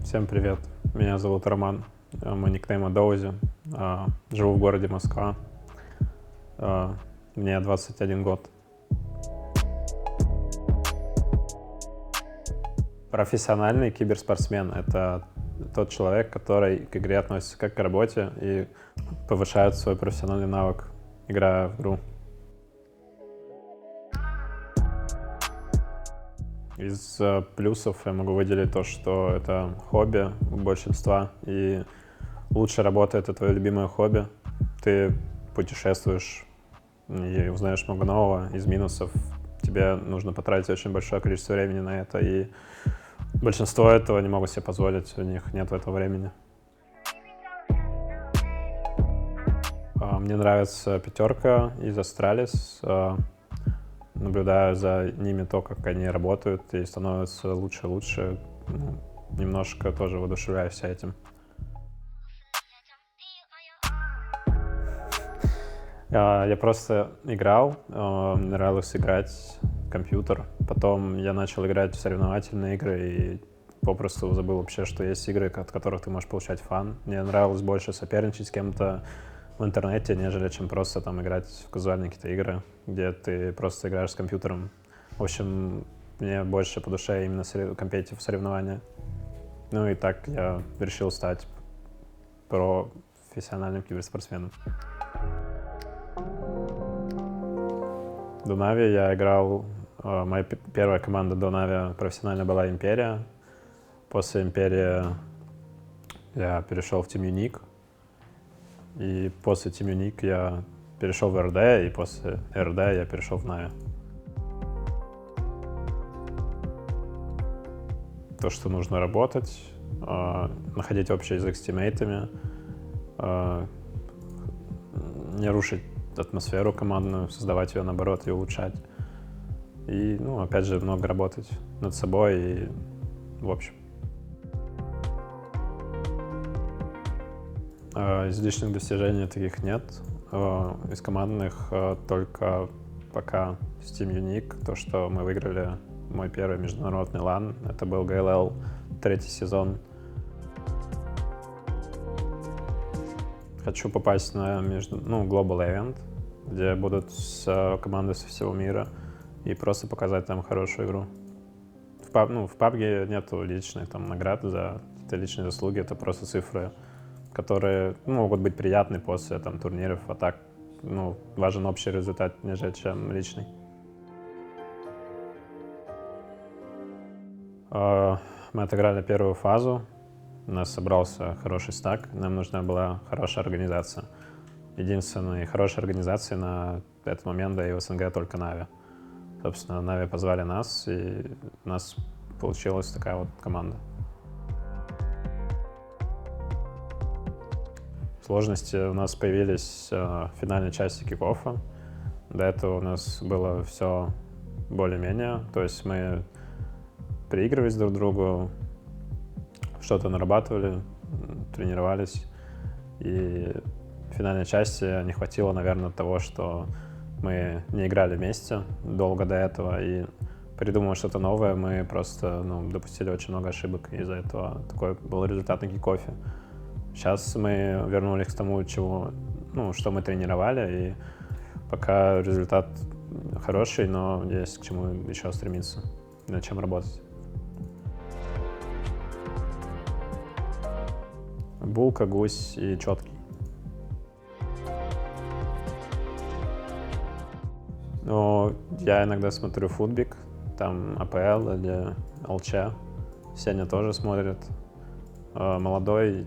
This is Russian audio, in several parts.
Всем привет, меня зовут Роман, мой никнейм Адоузи, живу в городе Москва, мне 21 год. Профессиональный киберспортсмен — это тот человек, который к игре относится как к работе и повышает свой профессиональный навык, играя в игру. Из плюсов я могу выделить то, что это хобби у большинства, и лучшая работа — это твое любимое хобби. Ты путешествуешь и узнаешь много нового. Из минусов тебе нужно потратить очень большое количество времени на это, и большинство этого не могут себе позволить, у них нет этого времени. Мне нравится пятерка из Астралис. Наблюдаю за ними то, как они работают, и становятся лучше и лучше. Немножко тоже воодушевляюсь этим. Я просто играл, мне нравилось играть в компьютер. Потом я начал играть в соревновательные игры и попросту забыл вообще, что есть игры, от которых ты можешь получать фан. Мне нравилось больше соперничать с кем-то в интернете, нежели чем просто там играть в казуальные какие-то игры, где ты просто играешь с компьютером. В общем, мне больше по душе именно компетитив соревнования. Ну и так я решил стать профессиональным киберспортсменом. До Нави я играл, моя первая команда до Нави профессионально была Империя. После Империи я перешел в Team Unique. И после Team Unique я перешел в РД, и после РД я перешел в Нави. То, что нужно работать, находить общий язык с тиммейтами, не рушить атмосферу командную, создавать ее, наоборот, и улучшать. И, опять же, много работать над собой и в общем. Из личных достижений таких нет. Из командных только пока с Team Unique, то, что мы выиграли мой первый международный LAN, это был GLL 3-й сезон. Хочу попасть на Global Event, где будут команды со всего мира, и просто показать там хорошую игру. В PUBG нету личных наград за какие-то личные заслуги, это просто цифры, которые могут быть приятны после турниров, а так важен общий результат, нежели чем личный. Мы отыграли первую фазу, у нас собрался хороший стак, нам нужна была хорошая организация. Единственной хорошей организацией на этот момент, да и в СНГ, только Нави. Собственно, Нави позвали нас, и у нас получилась такая вот команда. Сложности у нас появились в финальной части кик-оффа. До этого у нас было все более-менее, то есть мы переигрывались друг другу, что-то нарабатывали, тренировались, и в финальной части не хватило, наверное, того, что мы не играли вместе долго до этого, и придумывая что-то новое, мы просто допустили очень много ошибок, и из-за этого такой был результат на кик-оффе. Сейчас мы вернулись к тому, что мы тренировали, и пока результат хороший, но есть к чему еще стремиться, над чем работать. Булка, гусь и четкий. Я иногда смотрю футбик, там АПЛ или ЛЧ. Сеня тоже смотрит. Молодой.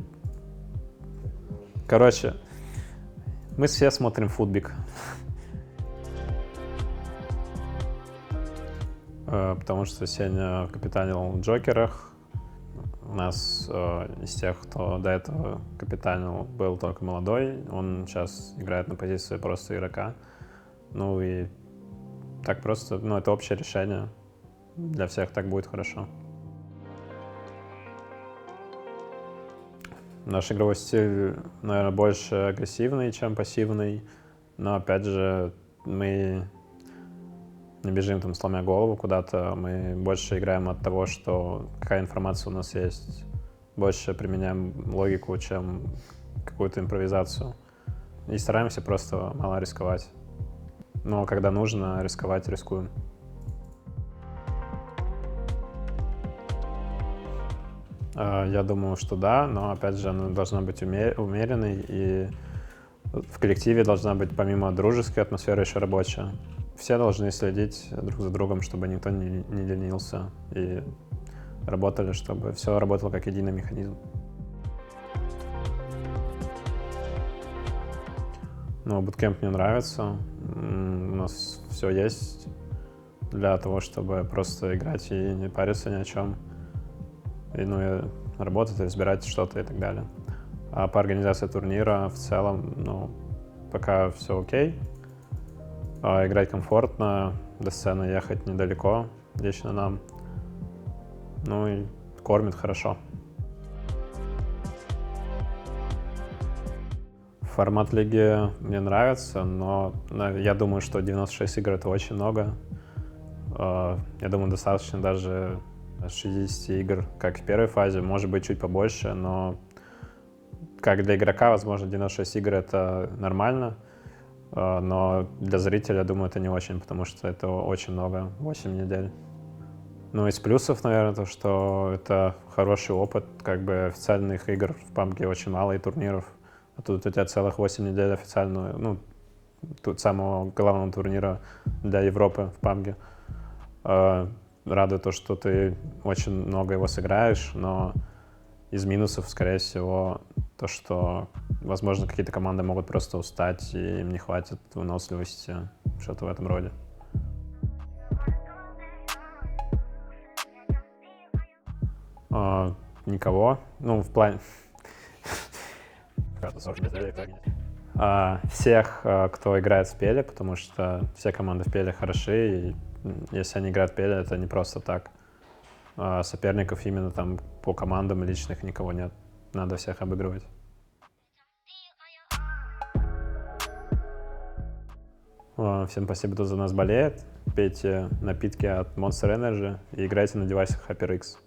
Короче, мы все смотрим футбик. Потому что Сеня капитанил в Джокерах. У нас из тех, кто до этого капитанил, был только молодой. Он сейчас играет на позиции просто игрока. И так просто, это общее решение. Для всех так будет хорошо. Наш игровой стиль, наверное, больше агрессивный, чем пассивный. Но, опять же, мы не бежим сломя голову куда-то. Мы больше играем от того, какая информация у нас есть больше применяем логику, чем какую-то импровизацию. И стараемся просто мало рисковать. Но когда нужно рисковать, рискуем. Я думаю, что да, но опять же она должна быть умеренной, и в коллективе должна быть помимо дружеской атмосферы еще рабочая. Все должны следить друг за другом, чтобы никто не ленился, и работали, чтобы все работало как единый механизм. Ну, буткемп мне нравится. У нас все есть для того, чтобы просто играть и не париться ни о чем. И работать, разбирать что-то и так далее. А по организации турнира в целом, пока все окей. Играть комфортно, до сцены ехать недалеко, лично нам. Ну и кормит хорошо. Формат лиги мне нравится, но я думаю, что 96 игр — это очень много. Я думаю, достаточно даже 60 игр, как в первой фазе, может быть, чуть побольше, но как для игрока, возможно, 96 игр — это нормально, но для зрителя, я думаю, это не очень, потому что это очень много, 8 недель. Ну, из плюсов, наверное, то, что это хороший опыт, как бы официальных игр в PUBG очень мало и турниров, а тут у тебя целых 8 недель официальную, тут самого главного турнира для Европы в PUBG. Радует то, что ты очень много его сыграешь, но из минусов, скорее всего, то, что, возможно, какие-то команды могут просто устать, и им не хватит выносливости, что-то в этом роде. Никого. В плане... Всех, кто играет в Пеле, потому что все команды в Пеле хороши, и если они играют в Пеле, это не просто так. Соперников именно там по командам личных никого нет. Надо всех обыгрывать. Всем спасибо, кто за нас болеет. Пейте напитки от Monster Energy и играйте на девайсах HyperX.